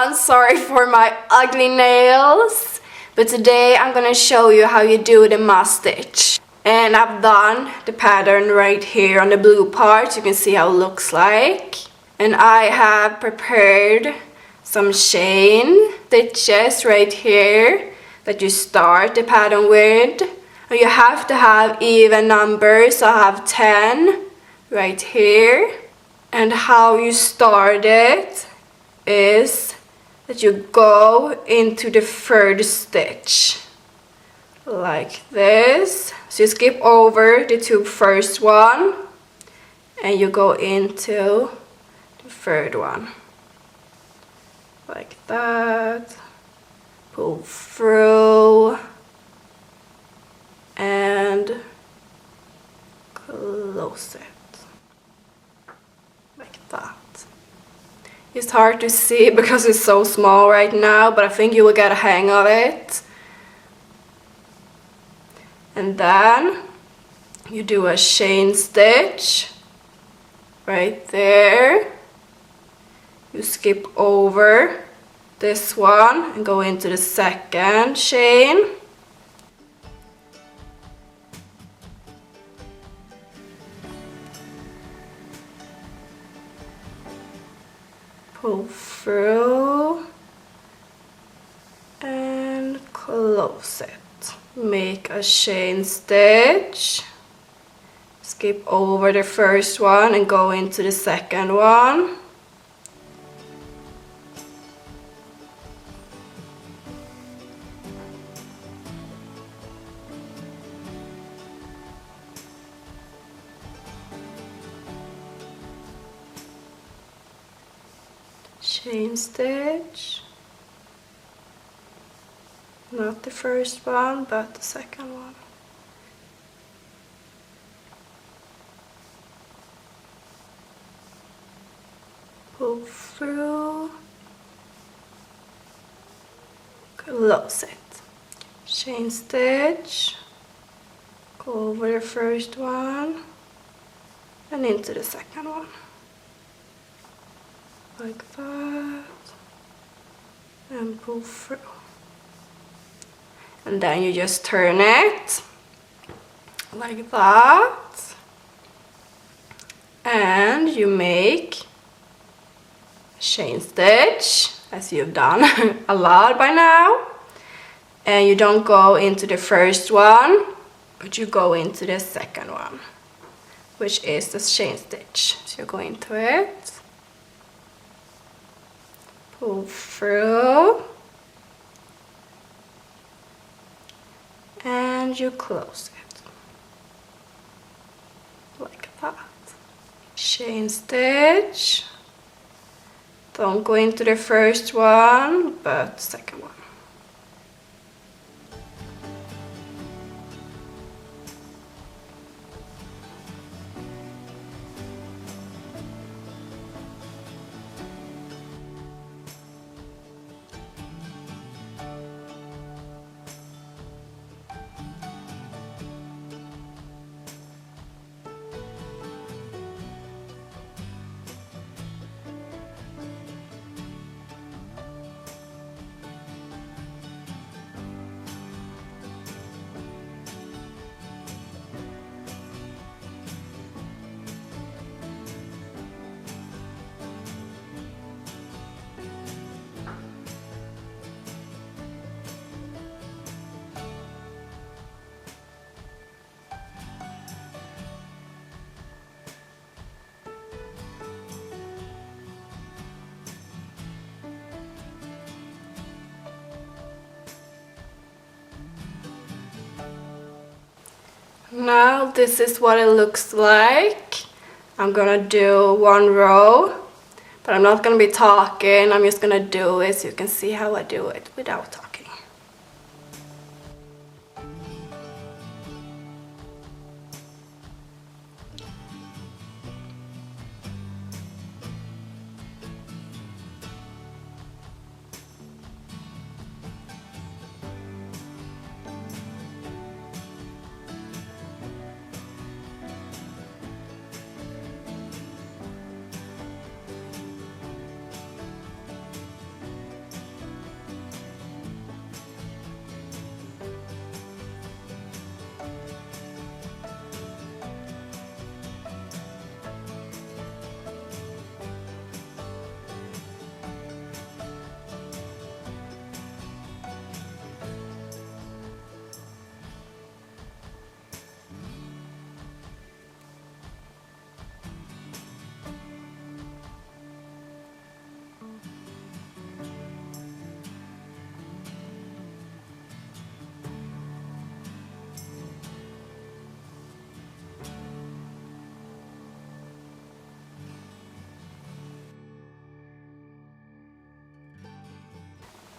everyone, sorry for my ugly nails, but today I'm gonna show you how you do the must stitch. And I've done the pattern right here on the blue part, you can see how it looks like. And I have prepared some chain stitches right here that you start the pattern with. And you have to have even numbers, so I have 10 right here. And how you start it is that you go into the third stitch like this. So you skip over the two first one and you go into the third one like that, pull through and close it like that. It's hard to see because it's so small right now, but I think you will get a hang of it. And then you do a chain stitch right there. You skip over this one and go into the second chain. Pull through and close it. Make a chain stitch, skip over the first one and go into the second one. Chain stitch, not the first one but the second one. Pull through, close it. Chain stitch, go over the first one and into the second one. Like that, and pull through. And then you just turn it like that, and you make a chain stitch, as you've done a lot by now. And you don't go into the first one, but you go into the second one, which is the chain stitch. So you go into it, pull through, and you close it like that. Chain stitch, don't go into the first one but the second one. Now this is what it looks like. I'm gonna do one row, but I'm not gonna be talking, I'm just gonna do it so you can see how I do it without talking.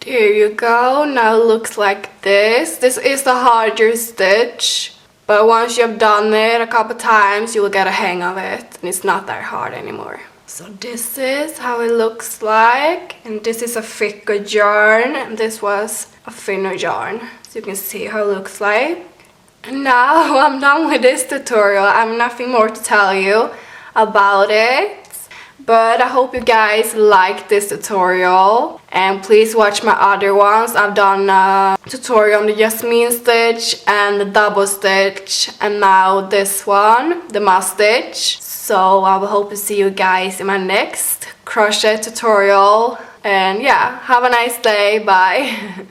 Here you go. Now it looks like this. This is the harder stitch, but once you've done it a couple times, you will get a hang of it, and it's not that hard anymore. So this is how it looks like, and this is a thicker yarn, and this was a thinner yarn. So you can see how it looks like. And now I'm done with this tutorial. I have nothing more to tell you about it. But I hope you guys like this tutorial, and please watch my other ones. I've done a tutorial on the Jasmine stitch and the double stitch, and now this one, the must stitch. So I will hope to see you guys in my next crochet tutorial. And yeah, have a nice day. Bye.